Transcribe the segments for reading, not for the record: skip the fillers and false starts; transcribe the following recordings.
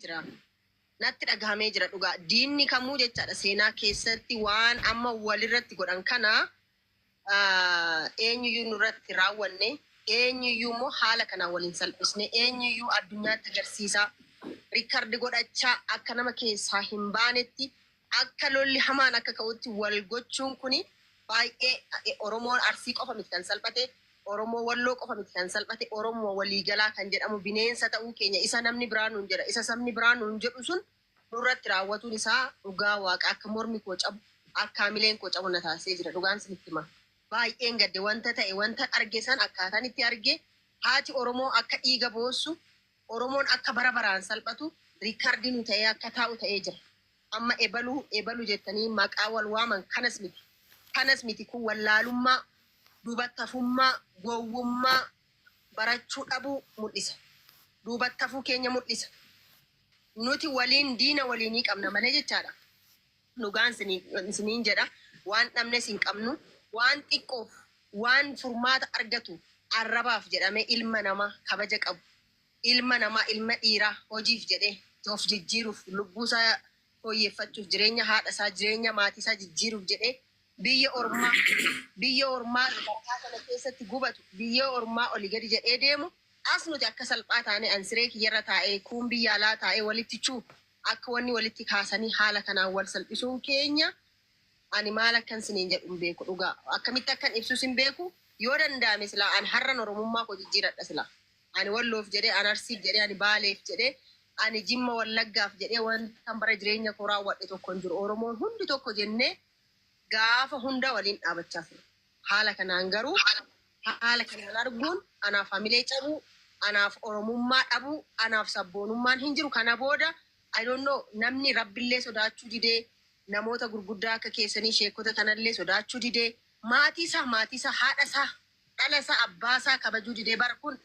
jira. Natti dhagahamee jira dhugaa. Diinni kamuu jechaadha seenaa keessatti waan amma walirratti godhan kana eenyuyyuu nurratti raawwanne eenyuyyuu immoo haala kanaan waliin salphisne eenyuyyuu addunyaatti agarsiisaa riikardi godhachaa akka nama keessaa hin baanetti akka lolli hamaan akka ka'utti wal gochuun kuni baay'ee Oromoon Arsii qofa miti kan salphate Oromoo Walloo qofa miti kan salphate Oromoo waliigalaa kan jedhamu bineensa ta'uu keenya isa namni biraan nuun jedha isa sabni biraan nuun jedhu sun nurratti raawwatuun isaa dhugaa waaqa akka mormi koo cabu akka mileen koo cabu na taasisee jira dhugaan sinitti hima. Baay'een gadde wanta ta'e wanta arge san akkaataan itti arge haati Oromoo akka dhiiga boossu Oromoon akka bara baraan salphatu riikardi nu ta'ee akka taa'u ta'ee jira. Amma ebaluu jettanii maqaa wal waaman kanas miti kun wallaalummaa duubattafummaa gowwummaa barachuu dhabuu mul'isa. Duubattafuu keenya mul'isa. Nuti waliin diina waliinii qabna malee jechaadha. Dhugaan isiniin jedha waan dhabnes hin qabnu waan xiqqoof waan furmaata argatu arrabaaf jedhame ilma namaa kabaja qabu. Ilma namaa ilma dhiiraa hojiif jedhee of jijjiiruuf lubbuusaa fooyyeffachuuf jireenya haadha isaa jireenya maatii isaa jijjiiruuf jedhee biyya ormaa bakka kana keessatti gubatu biyya ormaa oli gadi jedhee deemu as nuti akka salphaa taane ansiree kiyyarra taa'ee kuun biyya alaa taa'ee walitti chuu akka wanni walitti kaasanii haala kanaan wal salphisuun keenya ani maal akkan siniin jedhu hin beeku dhugaa akkamitti akkan ibsus hin beeku yoo danda'ame silaa ani har'an Oromummaa koo jijjiiradha silaa ani Walloof jedhee ani Arsiif jedhee ani Baaleef jedhee ani Jimma Wallaggaaf jedhee wanta bara jireenya koo raawwadhe tokko hin jiru Oromoon hundi tokko jennee gaafa hunda waliin dhaabachaa ture. Haala kanaan garuu haala kanaan arguun anaaf hamilee cabuu anaaf Oromummaa dhabuu anaaf sabboonummaan hin jiru kana booda I don't know namni rabbillee sodaachuu didee namoota gurguddaa akka keessanii sheekota kanallee sodaachuu didee maatii isaa haadha isaa dhala isaa abbaa isaa kabajuu didee bar kun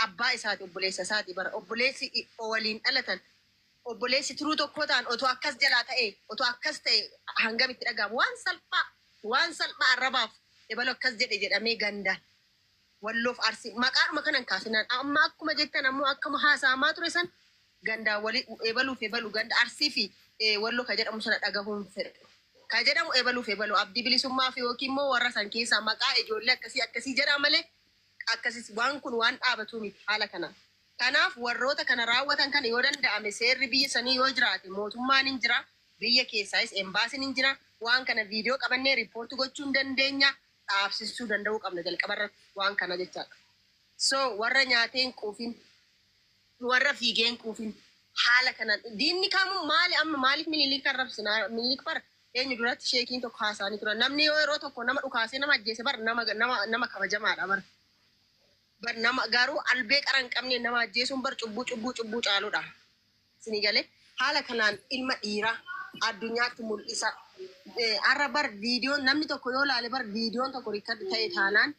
abbaa isaati obboleessa isaati bar obboleessi waliin dhalatan obboleessi turuu tokko ta'an otoo akkas jalaa ta'e otoo akkas ta'e hangamitti dhagahamu waan salphaa arrabaaf ebalu akkas jedhamee gandaan Walloof Arsii maqaadhuma kanan kaasinaan amma akkuma jettan ammoo akkuma haasa'amaa ture san gandaan walii ebalu ganda Arsii fi Walloo ka jedhamu sana dhagahuun fedha. Ka jedhamu ebalu abdii bilisummaa fi yookiin immoo warra san keessaa maqaa ijoollee akkasii jedha malee akkasis waan kun waan dhaabatu miti haala kana. Kanaaf warroota kana raawwatan kana yoo danda'ame seerri biyya sanii yoo jiraate mootummaan hin jira biyya keessaayis embaasiin hin jira waan kana viidiyoo qabannee riippoorti gochuu dandeenya dhaabsisuu danda'uu qabna jalqabarratti waan kana jechaadha. So warra nyaateen quufin warra fiigeen quufin haala kana diinni kamuu maaliif Minilik karrabsina Minilik bar eenyu duratti sheekiin tokko haasaanii turan namni yeroo tokko nama dhukaasee nama ajjeese bar nama kabajamaadha bar. Bar nama garuu albee qaran qabne nama ajjeesuun bar cubbuu caaluudha. Isinii galee haala kanaan ilma dhiiraa addunyaatti mul'isa. Arra bar viidiyoon namni tokko yoo laale bar viidiyoon tokko riikardi ta'e taanaan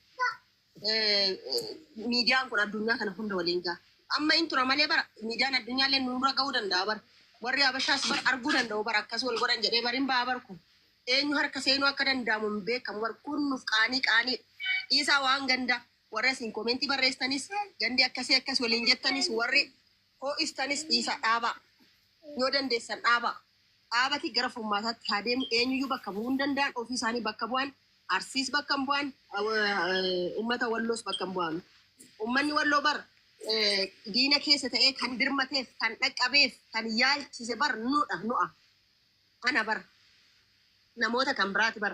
miidiyaan kun addunyaa kana hunda waliin ga'a. Amma in tura malee bara miidiyaan addunyaallee nurra ga'uu danda'a bar warri Habashaas bar arguu danda'u bar akkas wal godhan jedhee bar hin ba'a bar kun eenyu harka seenuu akka danda'amu hin beekamu bar kun nuuf qaanii isaa waan ganda warra isin komentii barreessanis gandi akkas waliin jettanis warri ho'istanis dhiisa dhaabaa yoo dandeessan dhaabati gara furmaataatti haa deemu eenyuyyuu bakka bu'uu hin danda'an ofii isaanii bakka bu'an Arsiis bakka hin bu'an uummata Walloos bakka hin bu'an uummanni Walloo bar diina keessa ta'ee kan dirmateef kan dhaqqabeef kan yaalchise bar nu'a ana bar namoota kan biraati bar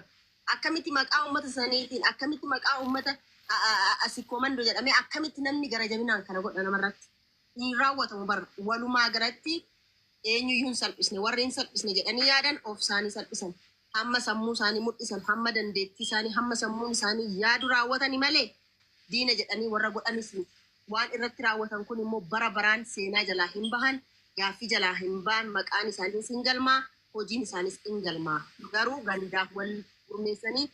akkamitti maqaa uummata saniitiin akkamitti maqaa uummata asii komando jedhamee akkamitti namni gara jabinaan kana godha namarratti hin raawwatamu bar walumaa garatti eenyuyyuu hin salphisne warri hin salphisne jedhanii yaadan of isaanii salphisan hamma sammuu isaanii mul'isan hamma dandeettii isaanii hamma sammuun isaanii yaadu raawwatani malee diina jedhanii warra godhanis waan irratti raawwatan kun immoo bara baraan seenaa jalaa hin bahan gaaffii jalaa hin baan maqaan isaaniis hin galmaa hojiin isaanis hin galmaa garuu gandaaf wal gurmeessanii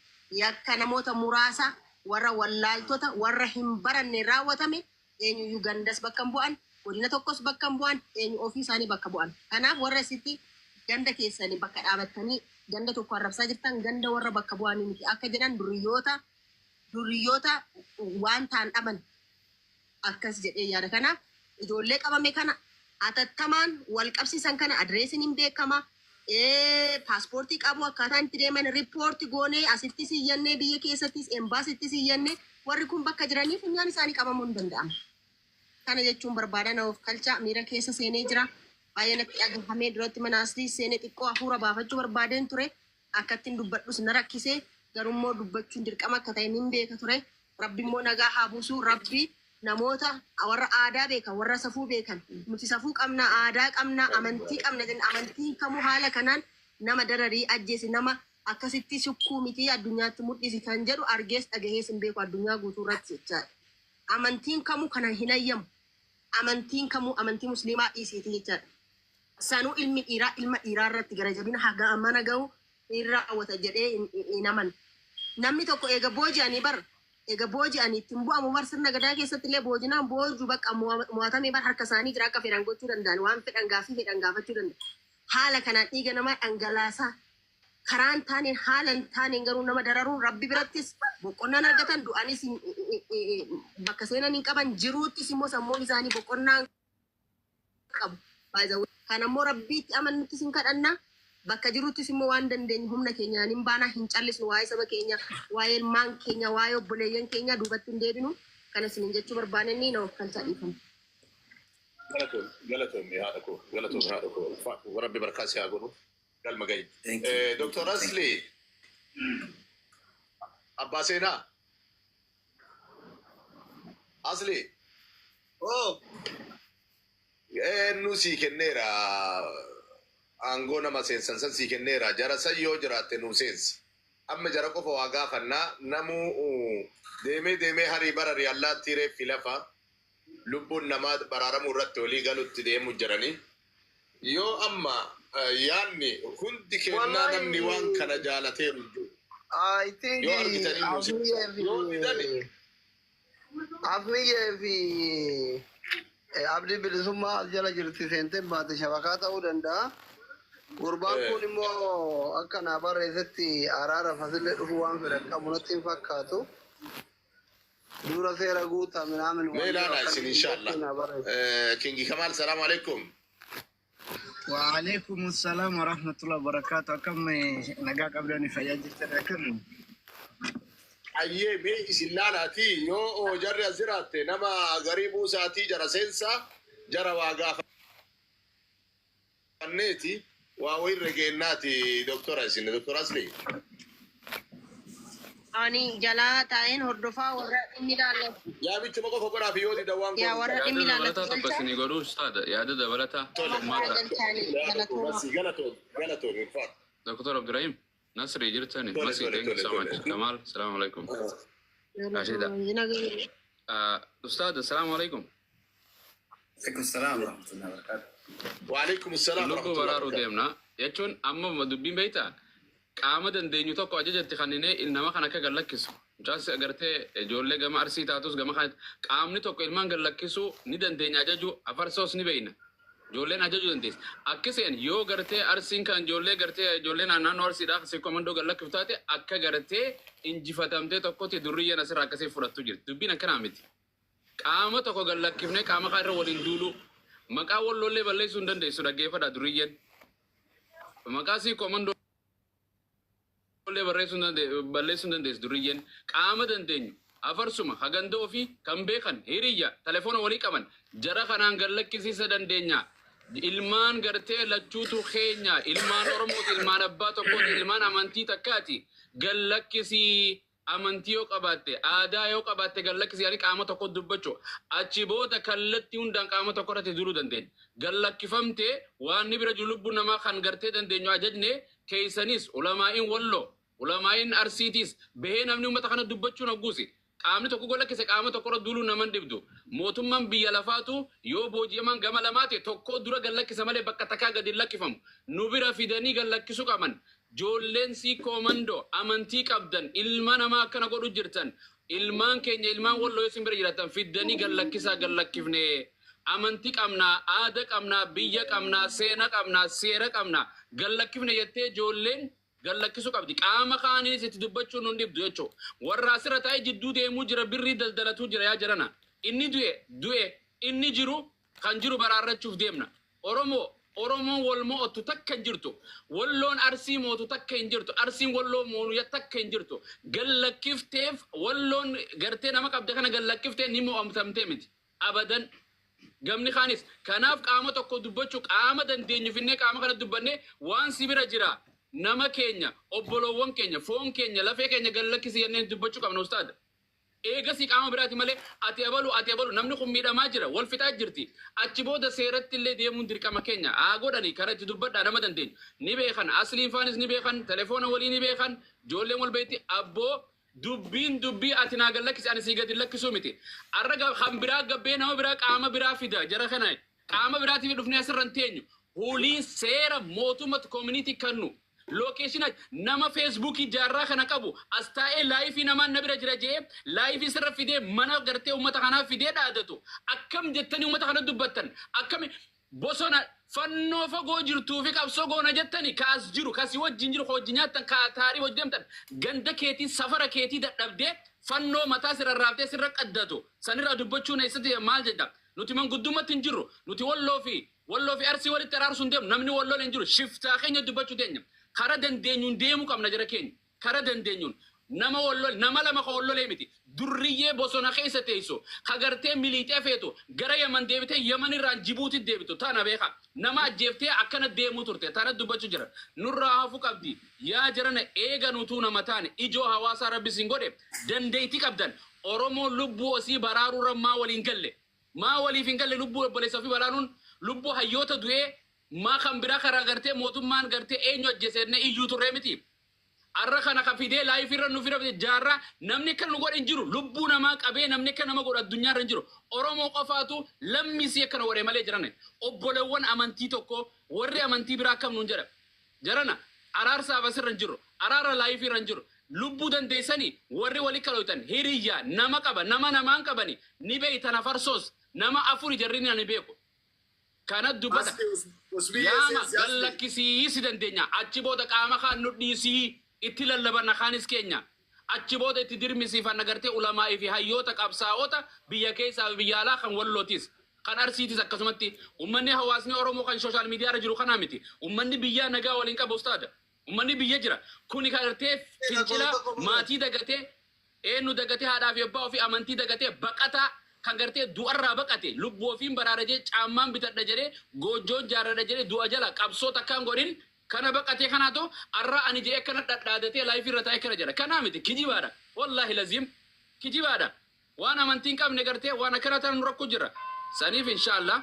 yakka namoota muraasa warra wallaaltota warra hin baranne raawwatame eenyuyyuu gandas bakka hin bu'an godina tokkos bakka hin bu'an eenyu ofii isaanii bakka bu'an kanaaf warra sitti ganda keessanii bakka dhaabattanii ganda tokko arrabsaa jirtan ganda warra bakka bu'anii miti akka jedhan duriyyoota waan ta'an dhaban akkas jedhee yaada kanaaf ijoollee qabame kana atattamaan wal qabsiisan kana adreesiin hin beekama. Paaspoortii qabu akkaataan itti deeman riippoortii goonee asitti siyyannee biyya keessattis embaasitti siyyannee warri kun bakka jiraniif funyaan isaanii qabamuu hin danda'amu. Kana jechuun barbaadan of kalcha miira keessa seenee jira. Baay'ee natti dhagahamee duratti mana asii seenee xiqqoo hafuura baafachuu barbaadeen ture. Akkattiin dubbadhus na rakkisee garummoo dubbachuun dirqama akka ta'e hin beeka ture. Rabbi immoo nagaa haa buusu. Rabbi namoota warra aadaa beekan warra safuu beekan nuti safuu qabna aadaa qabna amantii qabna amantii kamuu haala kanaan nama dararii ajjeesi nama akkasitti sukkuu miti addunyaatti mul'isi kan jedhu argees dhagahees hin beeku addunyaa guutuu irratti jechaadha. Amantiin kamuu kana hin ayyamu. Amantiin kamuu amantii musliimaa dhiisiiti jechaadha. Sanuu ilmi dhiiraa ilma dhiiraa irratti gara jabina haga mana ga'u irraa hawwata jedhee hin amanu. Namni tokko eega booji'anii bara ega booji'anii ittiin bu'amu bar sirna gadaa keessatti illee boojinaan boojuu bakka mo'atamee bar harka isaanii jira akka fedhan gochuu danda'an waan fedhan gaafii fedhan gaafachuu danda'an. Haala kanaan dhiiga namaa dhangalaasaa karaan taaneen haala hin taaneen garuu nama dararuun rabbi birattis boqonnaan argatan du'anis bakka seenan hin qaban jiruuttis immoo sammuun isaanii boqonnaan qabu. Kan ammoo rabbiitti amannuttis hin kadhannaa. Bakka jiruuttis immoo waan dandeenyu humna keenyaan hin baana hin callisnu waa'ee saba keenya waa'ee ilmaan keenya waa'ee obboleeyyan keenya duubatti hin deebinu kana isin jechuu barbaananii na of kalchaa dhiifama. Galatoon rabbi barkaa si haa godhu galma gahi. Dr. Asli Abbaa Seenaa Asli nu sii kenneera angona masen sansan si kenneera jara sayyo jiraate nu sensi amma jara qofa waa gaafannaa namu deemee harii barari allaa tiree filafa lubbuun namaa baraaramu irratti walii galutti deemu jiranii yoo amma yaanni hundi kennaa namni waan kana jaalateeru I think yoo argitanii yoo didani afniyee fi abdi bilisummaa jala jirti seentee baate shabakaa ta'uu danda'a. Gurbaan kun immoo akka naa barreessetti araara fasillee dhufu waan fedhan qabu natti hin fakkaatu. Dura seera guutaa minaamin mee ilaala isin inshallah. Kingi Kamal salaamu alaikum. وعليكم السلام ورحمة الله وبركاته. كم نجاك قبل فياج تركم ayyee mee isin laalaati yoo jarri as jiraatte nama gariibuu isaatii jara seensa jara waa gaafanneeti waa wayirra geennaati doktora isin doktora Asli. Ani jalaa taa'een hordofaa warra dhimmi ilaallatu. Yaa bitti maqo foqoraa fi yoo dida waan Yaa warra dhimmi ilaallatu. Yaada dabalataa tokko godhuu ustaada yaada dabalataa galatoon irfaan. Dr. Abdurrahim Nasri jirtani Masi thank you so much Kamal assalamu alaikum Rashida ustaad assalamu alaikum عليكم السلام ورحمة الله وبركاته. وعليكم السلام ورحمة lugu الله bararu وبركاته. demna yachun amma dubbiin beeyta qaama dandeenyu tokko ajajatti kannine ilma kana akka gallakkisu mucaas agartee ijoollee gama arsii taatus gama kan qaamni tokko ilmaan gallakkisu ni dandeenya ajaju afarsoos ni beeyna ijoolleen ajaju dandees akkaseen yoo gartee arsiin kan ijoollee gartee ijoolleen naannoo arsiidhaaf si komandoo gallakkiftu taate akka gartee injifatamtee tokkotti durriyyeen asirraa akkasii fudhattu jirti dubbiin akkanaa miti qaama tokko gallakkifnee qaama kaan irra waliin duulu maqaa wallollee balleessuu hin dandeessu dhaggeeffadha durriyyeen maqaa si komandoo balleessuu hin dandeessu durriyyeen qaama dandeenyu afarsuma hagandoo fi kan beekan hiriyya telefoona walii qaban jara kanaan gallakkisiisa dandeenya ilmaan gartee lachuutu keenya ilmaan oromooti ilmaan abbaa tokkooti ilmaan amantii takkaati gallakkisii amantii yoo qabaatte aadaa yoo qabaatte gallakkisii ani qaama tokko dubbachuu achi booda kallattii hundaan qaama tokko irratti duruu dandeenya gallakkifamte waan ni bira lubbuu namaa kan gartee dandeenyu ajajne keessanis ulamaa'iin walloo ulamaa'iin arsiitiis bahee namni uummata kana dubbachuun hogguusi qaamni tokko gallakkise qaama tokko irra duuluu naman dibdu mootummaan biyya lafaatu yoo booji'aman gama lamaate tokko dura gallakkisa malee bakka takkaa gadi lakkifamu nu bira fidanii gallakkisuu qaban joolleen si komandoo amantii qabdan ilma namaa akkana godhu jirtan ilmaan keenya ilmaan walloo isin bira jiratan fidanii gallakkisaa gallakkifne amantii qabnaa aadaa qabnaa biyya qabnaa seena qabnaa seera qabnaa gallakkifne jettee joolleen gallakkisu qabdi qaama kaaniis itti dubbachuun nun dhibdu jechuudha warra asirra taa'ee jidduu deemuu jira birrii daldalatu jira yaa jarana inni du'e inni jiru kan jiru baraarrachuuf deemna. Oromoon wal mo'atu takka hin jirtu. Walloon Arsii mootu takka hin jirtu. Arsiin walloo moonu takka hin jirtu. Gallakkifteef walloon gartee nama qabde kana gallakkifte ni mo'amtamtee miti. Abadan. Gamni khaanis kanaaf qaama tokko dubbachuu qaama dandeenyu finnee qaama kana dubbanne waan sibira jira. Nama keenya, obbolowwan keenya, foon keenya, lafee keenya gallakkisi yenneen dubbachuu qabna ustaad. Eegasi qaama biraati malee ati abalu namni kun miidhamaa jira wal fixaa jirti achi booda seeratti illee deemuun dirqama keenya haa godhanii karaa itti dubbadhaa nama dandeenyu ni beekan asliin faanis ni beekan telefoona walii ni beekan ijoolleen wal beeyti abboo dubbii ati naa gallakkisi ani sii gadi lakkisuu miti arra kan biraa gabbee nama biraa qaama biraa fida jara kana qaama biraatiif dhufnee asirran teenyu hulii seera mootummaa community kannu location nama Facebook jarra kana qabu astaa'e live namaan nabira jira jee live sirra fidee mana gartee ummata kana fidee dhaadatu akkam jettani ummata kana dubbattan akkam bosona fannoo fagoo jirtuu fi qabsoo goona jettani kaas jiru kasi wajjin jiru hojii nyaattan ka taarii hojjemtan ganda keetii safara keetii dadhabdee fannoo mataa sirra raaftee sirra qaddatu sanirra dubbachuun eessatti maal jedha nuti man guddumatti hin jirru nuti walloo fi arsii walitti araarsuun deemu namni walloo hin jiru shiftaa keenya dubbachuu teenya kara dandeenyuun deemu qabna jara keenya kara dandeenyuun nama wallol nama lama ka wallolee miti durriyyee bosona keessa teessu kagartee miliixee feetu gara yaman deebitee yaman irraan jibuuti deebitu tana beeka nama ajjeeftee akkana deemuu turte tana dubbachuu jira nurraa hafu qabdi yaa jarana eega nutuu nama taane ijoo hawaasaa rabbi siin godhe dandeeyti qabdan oromoo lubbuu osii baraaruu maa waliin galle maa waliif hin galle lubbuu obboleessa ofii baraaruun lubbuu hayyoota du'ee ma kan bira kara garte mootummaan garte eenyu ajjeesenne iyyuu turre miti arra kana ka fidee live irra nu fira jaarra namni kan nu godhin jiru lubbuu namaa qabee namni kan nama godha addunyaa irra jiru oromoo qofaatu lammisii akkana waree malee jiran obbolewwan amantii tokko warri amantii biraa akkam nuun jedha jarana araarsaaf asirra jiru araara live irra jiru lubbuu dandeessanii warri walii kalootan hiriyyaa nama qaba nama namaan qabani ni beeytan afarsoos nama afuri jarrini ani beeku kana dubbata yaama gallakkisii si dandeenya achi booda qaama kaan nu dhiisii itti lallabanna kaanis keenya achi booda itti dirmisiifanna gartee ulamaa fi hayyoota qabsaa'ota biyya keessaa biyya alaa kan wallootis kan arsiitis akkasumatti ummanni hawaasni oromoo kan social media irra jiru kana miti ummanni biyya nagaa waliin qabu ustaada ummanni biyya jira kuni gartee fincila maatii dagatee eenyu dagatee haadhaa fi abbaa ofii amantii dagatee baqataa kan gartee du'arraa baqate lubbuu ofiin baraara jee caammaan bitadha jedhee goojjoon jaarradha jedhee du'a jala qabsoo takkaan godhin kana baqatee kanaatu arraa ani jee kana dhadhaadatee laayif irra taa'ee kana jedha kanaa miti kijibaadha wallaahi laziim kijibaadha waan amantiin qabne gartee waan akkana tan nu rakku jira saniif inshallah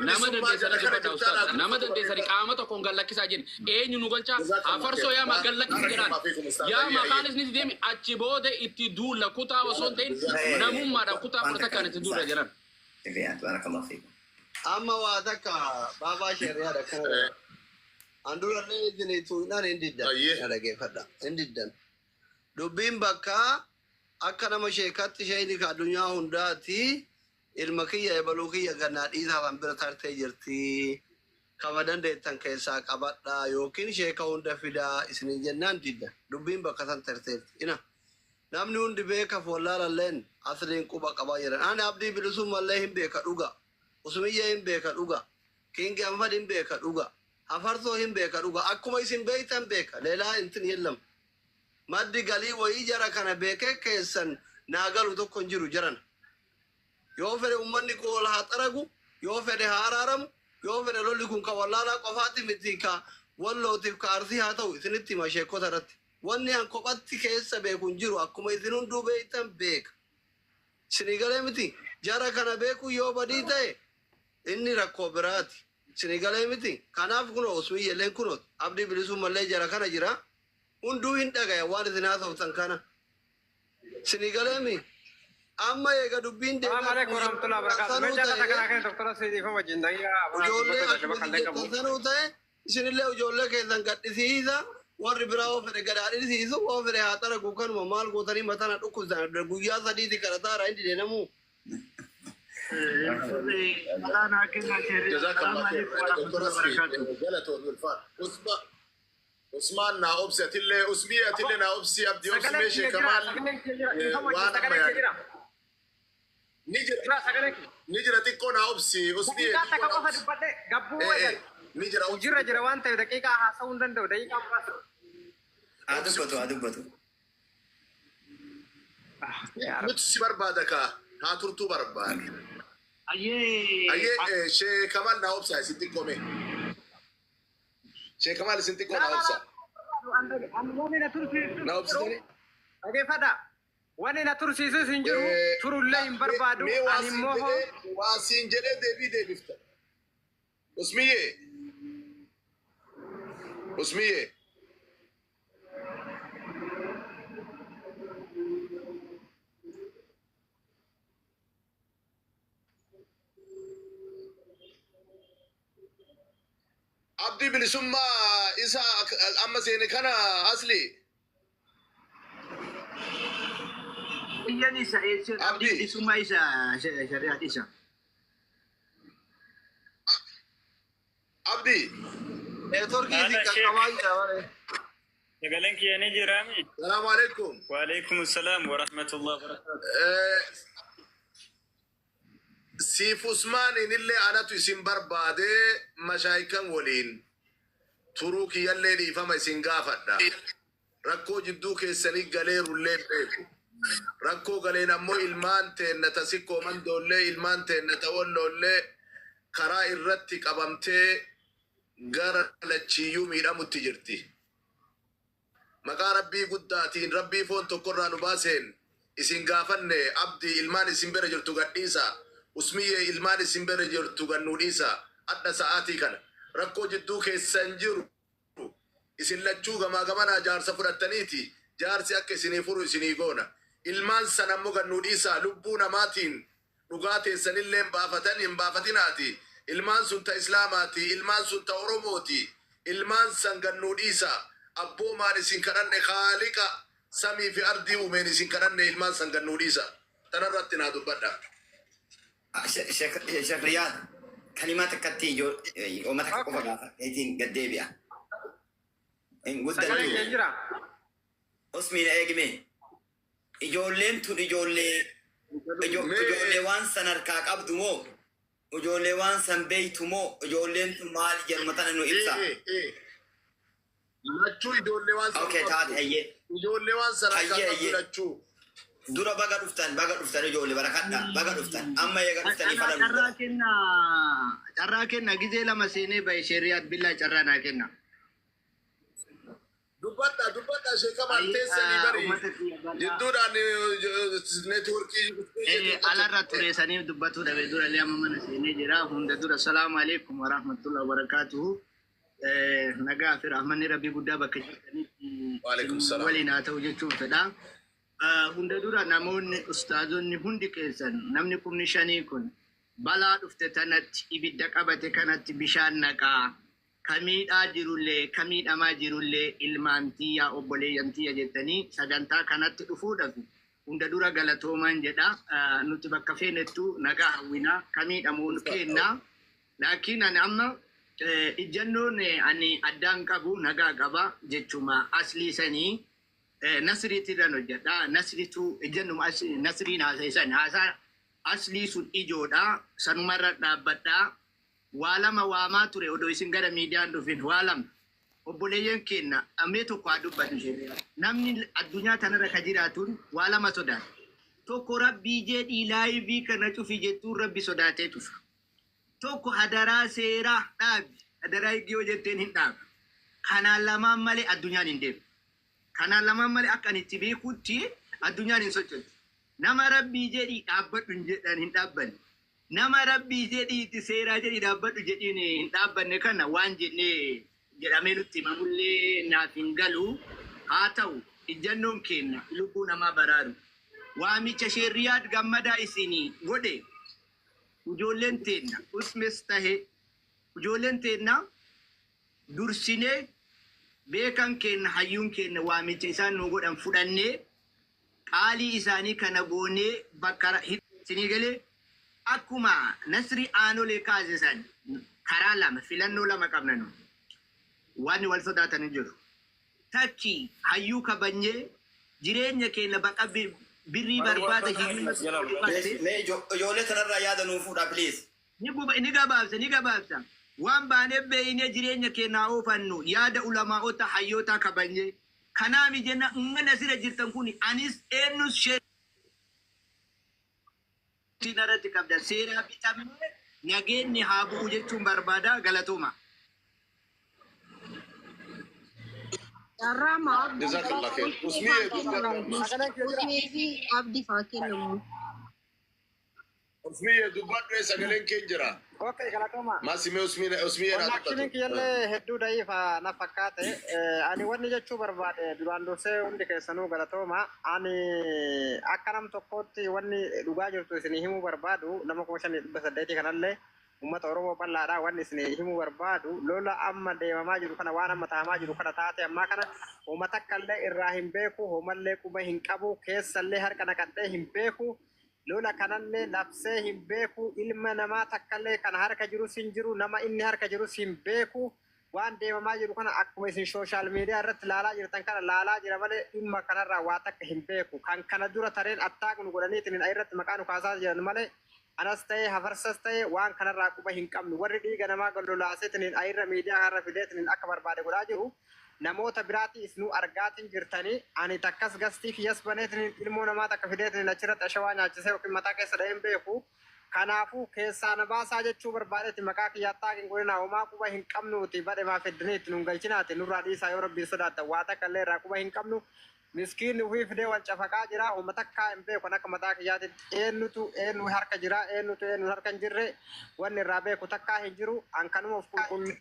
nama dandeessanii jibadha ustaad nama dandeessanii qaama tokkoon gallakkisaa jiru eenyu nu golchaa afarsoo yaama gallakkisi jedhaan yaama kaanis ni deemi achi booda itti duula kutaa osoo hin ta'in namummaadhaan kutaa fudhata kan itti duula jedhan. Amma waa takka baabaa shari'aadha kana andurallee isinii tuudhaan hin diddan dhageeffadha hin diddan dubbiin bakka akka nama sheekatti sheeyni ka addunyaa hundaati ilma kiyya ebaluu kiyya gannaa dhiisaa kan bira tartee jirti kama dandeettan keessaa qabadha yookiin sheeka hunda fidaa isinii jennaan didda dubbiin bakka san tarteetti ina namni hundi beeka follaalalleen asliin quba qabaa jiran ani abdii bilisummallee hin beeka dhuga usmiyya hin beeka dhuga kingi anfad hin beeka dhuga afarsoo hin beeka dhuga akkuma isin beeytan beeka leelaa intin yellam maddi galii wayii jara kana beekee keessan naagalu tokko hin jiru jaran yoo fedhe ummanni kun wal haa xaragu yoo fedhe haa araaramu yoo fedhe lolli kun ka wallaalaa qofaatti miti ka wallootiif ka arsii haa ta'u isinitti hima sheekota irratti wanni an kophatti keessa beeku hin jiru akkuma isin hunduu beeytan beeka isinii galee miti jara kana beeku yoo badii ta'e inni rakkoo biraati isinii galee miti kanaaf kunoo usmiyyelleen kunoo abdii bilisummallee jara kana jira hunduu hin dhagaya waan isin haasoftan kana isinii galee mi amma eega dubbiin sanuu ta'e isinillee ijoollee keessan gadhisiisa warri biraa oo fedhe gadhaadhisiisu oo fedhe haa xaragu kanuma maal gootanii matana dhukkubsan guyyaa sadiiti kadhataara hin dideenamuu Usman na obsi atille usbi atille na obsi abdi obsi meshe kamal wana mayani نجرة تكون أوبسي أسبوع دقيقة تكون في البدء قبوا نجرة وجرى جرى وانت دقيقة حاسون دندو دقيقة بس أدبتو نتسي بربادك ها ترتو برباد Aye. أيه شيء كمال ناوبسا سنتي كومي شيء كمال سنتي كومي ناوبسا ناوبسا تاني Oke fada, wani na tursiisu sin jiru turullee hin barbaadu ani immoo واسين جلد دبي بفتا اسميه عبدي بالسمة إسا أما سيني كان أصلي Iyan isa, Abdi. isuma isa, syariat isa. عبدي تركي هذا ذيك شيخ. الكوايا يقولك يا نجي رامي السلام عليكم وعليكم السلام ورحمة الله وبركاته. سيف عثمان إن اللي أنا تسين بربادة مشايكا ولين تروك يلي دي فما سنغافة ركو جدو كيساني غالي رولي بيكو ركو غالي نمو إلمان تين نتسيكو من دولي إلمان تين نتولو اللي كرا إرتي قبمتي غار لچيو ميرا متجرتي مقا ربي قداتين ربي فون تقرى نباسين إسن غافن عبدي إلمان إسن برجرتو غديسا اسمية إلمان إسن برجرتو غنوديسا أدنا ساعتي كان ركو جدو كيسانجر إسن لچو غما غمانا جار سفرتنيتي جار سيأك إسني فرو إسني غونا إلمان سنمو غنوديسا لبونا ماتين نغاتي سنلين بافتن بافتناتي إلمان سنتا إسلاماتي إلمان سنتا أوروموتي إلمان سنغنوديسا أبو ماني سنكرن خالقا سمي في أرضي وميني سنكرن إلمان سنغنوديسا تنرتنا دبدا شيخ رياض كلمات كتيجو وما تحكوا بقى هيتين قديبيا إن قد sagalee jira. اسمي ايجمي اجولين تو اجولي اجولي وان سنركاك ابدمو اجولي وان سن بيتمو اجولين تو مال جرمتان انه ابسا لچو إدولي وان سنة اوكي تعال هي إدولي وان سنة هي. كاكا لچو دورا بقى دفتان اجولي بركاتنا بقى دفتان اما يقى دفتان Carraa kenna gizee lama seenee bahe shariat billaa carraa naa kenna. دبدا شيكا مالتيسني بري جدودان نتوركي Alarra tureessanii dubbatu dhabe dura lee amma mana seenee jira. Hunda dura salaamu alaikum wa rahmatullahi wa barakatuhu. Nagaa fi rahmanni rabbii guddaa bakka jirtanitti Waalaikum salaam. waliin haa ta'u jechuun fedha. Hunda dura namoonni ustaazonni hundi keessan namni kumni shanii kun balaa dhufte tanatti ibidda qabate kanatti bishaan naqaa. Kamiidhaa jirullee kamiidhamaa jirullee ilmaantiyyaa obboleeyyantiyya jettanii sagantaa kanatti dhufuudhaaf hunda dura galatoomaan jedha. Nuti bakka feenettu nagaa hawwinaa kamiidhamuun kennaa. Laakiin ani amma ijjannoon ani addaan qabu nagaa qaba jechuma aslii sanii nasriitirran hojjedha. Nasriitu ijjannuma nasriin haasa'isan haasaa aslii sun ijoodha. Sanumarra dhaabbadhaa. Waalama waamaa ture odoo isin gara miidiyaan dhufin waalama obboleeyyan kenna amee tokko haa dubbatu ishee namni addunyaa tanarra ka jiraatuun waalama sodaata tokko rabbii jedhii laayivii kana cufi jettuun rabbi sodaatee tufa tokko hadaraa seeraa dhaabi hadaraa iddoo jetteen hin dhaabu kanaan lamaan malee addunyaan hin deemu kanaan lamaan malee akka ani itti beekutti addunyaan hin sochooti nama rabbii jedhii dhaabbadhu hin jedhan hin dhaabbanne nama rabbii jedhii itti seeraa jedhii dhaabbadhu jedhiin hin dhaabbanne kana waan jennee jedhamee nutti himamullee naaf hin galu haa ta'u ijjannoon kenna lubbuu namaa baraaru waamicha shariat gammadaa isinii godhe ijoolleen teenna usmes tahe ijoolleen teenna dursinee beekan kenna hayyuun kenna waamicha isaan nu godhan fudhannee qaalii isaanii kana goonee bakka isinii galee akkuma nasri aanolee kaasisan karaa lama filannoo lama qabnanu waan wal sodaatan jiru takki hayyuu kabanyee jireenya keenya birrii barbaada Mee ijoollee tanarraa yaada nuu fuudha please. ni gabaabsa waan baanee beeyne jireenya keenyaa oofannu yaada ulamaa'ota hayyoota kabanye kanaami jenna mana sira jirtan kun anis eenyus narratti qabda seeraa bitamee nageenyi haa bu'u jechuun barbaada galatooma. Rama Jazakallah khair. Abdi Fakir Usmiye dubbadhu sagaleen kee jira. Okay, galatoma. Maasime Usmiye Connectionin kiyyalle hedduu da'iifa na fakkaate. Ani wanni jechuu barbaade duraan dursee hundi keessanuu galatooma. Ani akka nam tokkootti wanni dhugaa jirtu isinii himuu barbaadu nama 5,800 kanallee ummata Oromoo bal'aadhaa wanni isinii himuu barbaadu lola amma deemamaa jiru kana waan amma taamaa jiru kana taate ammaa kana uummata akkallee irraa hin beeku hoomallee quba hin qabu keessallee harka naqadhee hin beeku. Lola kanallee labsee hin beeku ilma namaa takkallee kana harka jirus hin jiru nama inni harka jirus hin beeku waan deemamaa jiru kana akkuma isin social media irratti laalaa jirtan kana laalaa jira malee dhimma kanarraa waa takka hin beeku kan kana dura tareen attaaqnu godhaniitiin irratti maqaa nu kaasaa jiran malee anas ta'ee hafarsas ta'ee waan kanarraa quba hin qabnu warri dhiiga namaa lolaaseetiin ayirra miidiyaa harra fideetiin akka barbaade godhaa jiru. Namoota biraatiis nu argaatiin jirtanii ani takkas gastii kiyyas baneetiin ilmoo namaa takka fideetiin achirratti ashawaa nyaachisee yookiin mataa keessa dha'een beeku. Kanaafuu keessaa na baasaa jechuu barbaadetti maqaa kiyyaattaa hin godhinaa homaa quba hin qabnuuti badhe maa feddiniitti nun galchinaati nurraa dhiisaa yoo rabbiin sodaata waa takka illee irraa quba hin qabnu. Miskiinni ufii fidee wal cafaqaa jira uummata takkaa hin beeku akka mataa kiyyaatitti eenyu harka jira eenyu harka hin jirre wanni irraa beeku takkaa hin jiru an kanuma of qulqullu.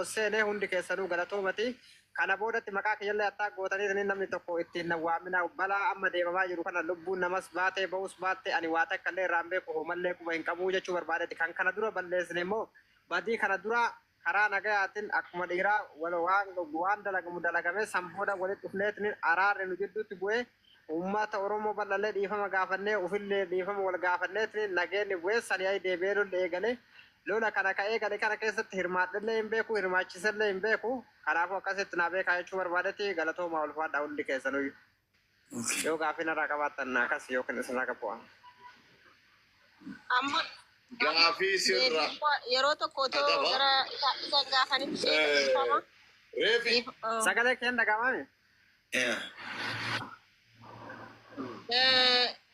Seenee hundi keessanuu galatoomati kana boodatti maqaa kiyyallee attaa gootanii namni tokko ittiin waamina balaa amma deemamaa jiru kana lubbuun namas baatee ba'us baatte ani waa takka illee irraan beeku hoomallee quba hin qabu jechuu barbaadetti kan kana dura balleessine immoo badii kana dura karaa nagayaatiin akkuma dhiiraa waan dalagamu dalagame sanbooda walitti dhufneetiin araarri nu jidduutti bu'ee uummata Oromoo bal'allee dhiifama gaafannee ufillee dhiifama wal gaafanneetiin nageenni bu'ee sanii ayii deebi'ee lolli eegale. Lola kana ka'ee galee kana keessatti hirmaadhallee hin beeku hirmaachisallee hin beeku kanaafuu akkasitti naa beekaa jechuu barbaadetti galatooma ulfaadhaa hundi keessanuu yoo gaaffiin irraa qabaattan akkas yookiin isin irraa qabu'a. Amma Gaafii sirra. yeroo tokko otoo gara isa gaafanitti sheekama. Reefi. Sagalee keen dhaga'amame?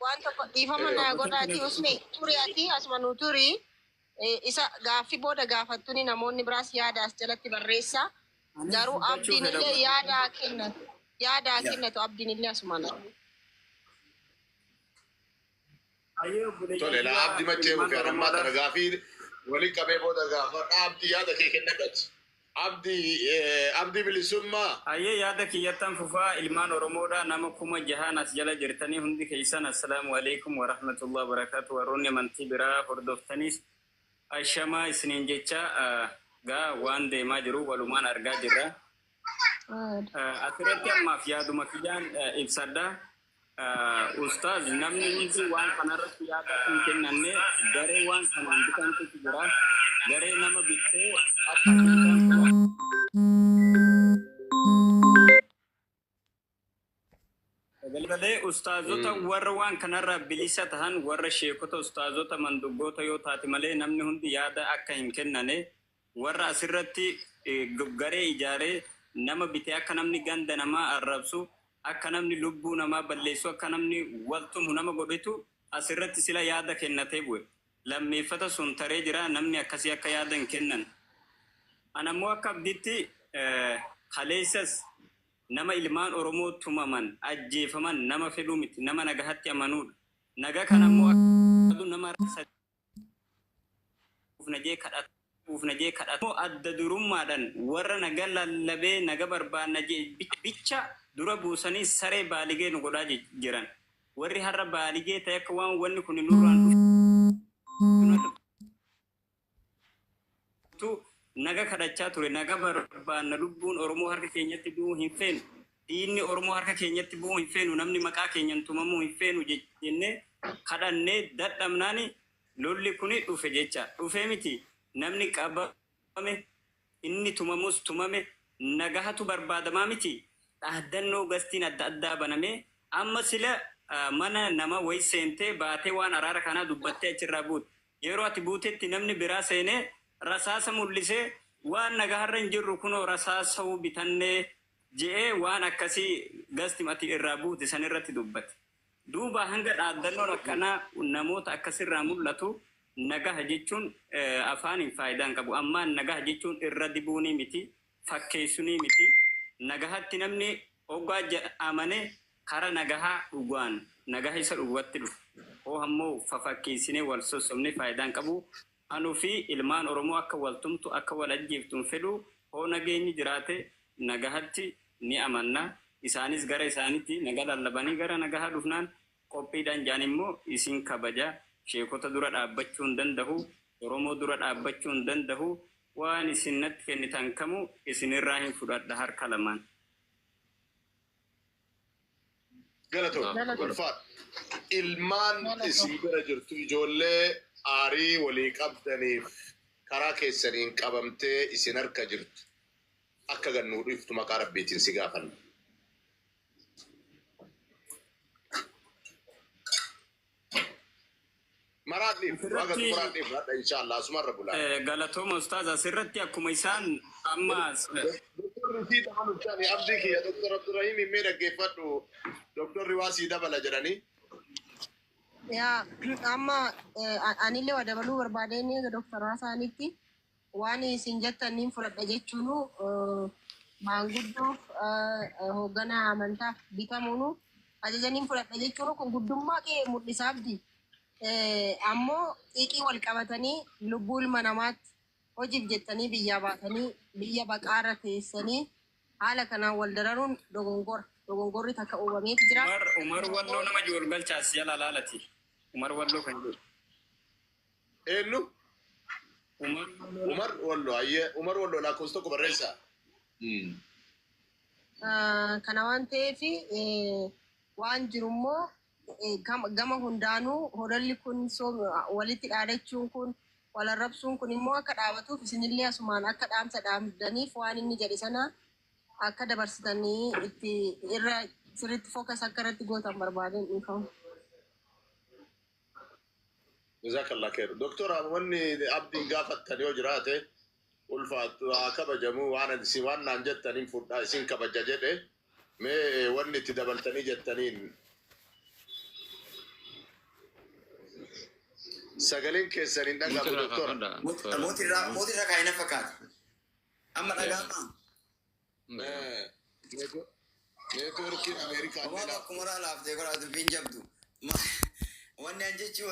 Waan tokko dhiifama naa godhaati usme turii ati asuma nu turii. Isa gaaffii booda gaafattuuni namoonni biraas yaada as jalatti barreessa. Garuu abdiin illee yaada kennatu abdiin illee asumaan. Tole la abdi maccee buufee arammaa tana gaafii waliin qabee booda gaafa abdi yaada kee kennadhati. Abdi bilisummaa. Ayyee yaada kiyyattan fufaa ilmaan Oromoodha nama 6,000 as jala jirtanii hundi keessan assalaamu alaikum wa rahmatullahi wa barakatuh warroonni amantii biraa hordoftanis. Ashama isiniin jecha gaa waan deemaa jiru walumaan argaa jirra. Asirratti ammaaf yaaduma kiyyaan ibsadha. Ustaaz namni hundi waan kanarratti yaada hin kennanne garee waan kanaan bitantu jira. Garee nama bittee akka Galee ustaazota warra waan kanarraa bilisa tahan warra sheekota ustaazota mandubboota yoo taate malee namni hundi yaada akka hin kennane warra asirratti garee ijaaree nama bitee akka namni ganda namaa arrabsu akka namni lubbuu namaa balleessu akka namni waltumu nama godhitu asirratti sila yaada kennatee bu'e. Lammeeffata sun taree jira namni akkasii akka yaada hin kennan. Anammoo akka abdiitti kaleessas nama ilmaan Oromoo tumaman ajjeefaman nama fedhuu miti nama nagahatti amanuudha. Naga kanammoo nama ufnajee kadhatu adda durummaadhaan warra naga lallabee naga barbaanna bicha dura buusanii saree baaligee nu godhaa jiran. Warri har'a baaligee ta'e akka waan wanni kun nurraan naga kadhachaa ture naga barbaanna lubbuun Oromoo harka keenyatti bu'uu hin feenu diinni Oromoo harka keenyatti bu'uu hin feenu namni maqaa keenyan tumamuu hin feenu jennee kadhannee dadhabnaani lolli kuni dhufe jecha dhufe miti namni qabame inni tumamus tumame nagahatu barbaadamaa miti dhaadannoo gastiin adda addaa baname amma sila mana nama way seentee baatee waan araara kanaa dubbattee achirraa buute. Yeroo ati buutetti namni biraa seenee rasaasa mul'isee waan nagaharra hin jirru kunoo rasaasa bitannee je'ee waan akkasii gastimati irraa buute san irratti dubbate. Duuba hanga dhaaddannoon akkanaa namoota akkasirraa mul'atu nagaha jechuun afaaniin faayidaan qabu. Ammaan nagaha jechuun irra dibuunii miti, fakkeessunii miti. Nagahatti namni hoggaa amanee kara nagahaa dhugaan nagaha isa dhugaatti dhufu. Hoo ammoo fafakkeessinee wal sossobne faayidaan qabu. Anuu fi ilmaan Oromoo akka waltumtu akka wal ajjeeftuun fedhu hoo nageenyi jiraate nagahatti ni amanna. Isaanis gara isaaniitti naga lallabanii gara nagahaa dhufnaan qophiidhaan jaan immoo isin kabaja sheekota dura dhaabbachuu hin danda'u, Oromoo dura dhaabbachuu hin danda'u, waan isin natti kennitan kamuu isinirraa hin fudhadha harka lamaan. Galatoo, ilmaan isin bira jirtu ijoollee aarii walii qabdaniif karaa keessaniin qabamtee isin harka jirtu akka gannuu dhuftu maqaa rabbiitiin si gaafanna. Maraadhiif waaqa maraadhiif hadha inshallah asumarra bulaa. Galatooma ustaaz asirratti akkuma isaan amma Doktorri sii ta'an uffani abdii kiyya Doktor Abdurrahim himmee dhaggeeffadhu doktorri waa sii dabala jedhanii. Yaa amma anillee waa dabaluu barbaadeen doktoraa isaaniitti waan isin jettaniin fudhadha jechuun maanguddoof hoogganaa amantaaf bitamuun ajajaniin fudhadha jechuun kun guddummaa kee mul'isa abdii. Ammoo xiiqii wal qabatanii lubbuu ilma namaatti hojiif jettanii biyyaa baatanii biyya baqaarra teessanii haala kanaan wal dararuun dogongorri takka uumameeti jira. Umar Walloo nama jool galchaas jala laalati. Umar Walloo kan jedhu. Eenyu? Umar Walloo ayyee Umar Walloo lakkoofsa tokko barreessaa. Kana waan ta'eef waan jirummoo gama hundaanuu hodolli kun walitti dhaadachuun kun wal arrabsuun kun immoo akka dhaabatuuf isinillee asumaan akka dhaamsa dhaamdaniif waan inni jedhe sana akka dabarsitanii itti irra sirriitti fookas akka irratti gootan barbaaden dhiifamu. Jazakallah khair. Doktora wanni abdiin gaafattanii yoo jiraate ulfaatu kabajamuu waan isin waan naan jettaniin fudhaa isin kabaja jedhe mee wanni itti dabaltanii jettaniin sagaleen keessaniin dhagahu doktora. Mootirra kaayina fakkaata. Amma dhagaama. Neetwoorkiin Ameerikaa. Akkuma laaftee godhaa dubbiin jabdu. Wanni an jechuu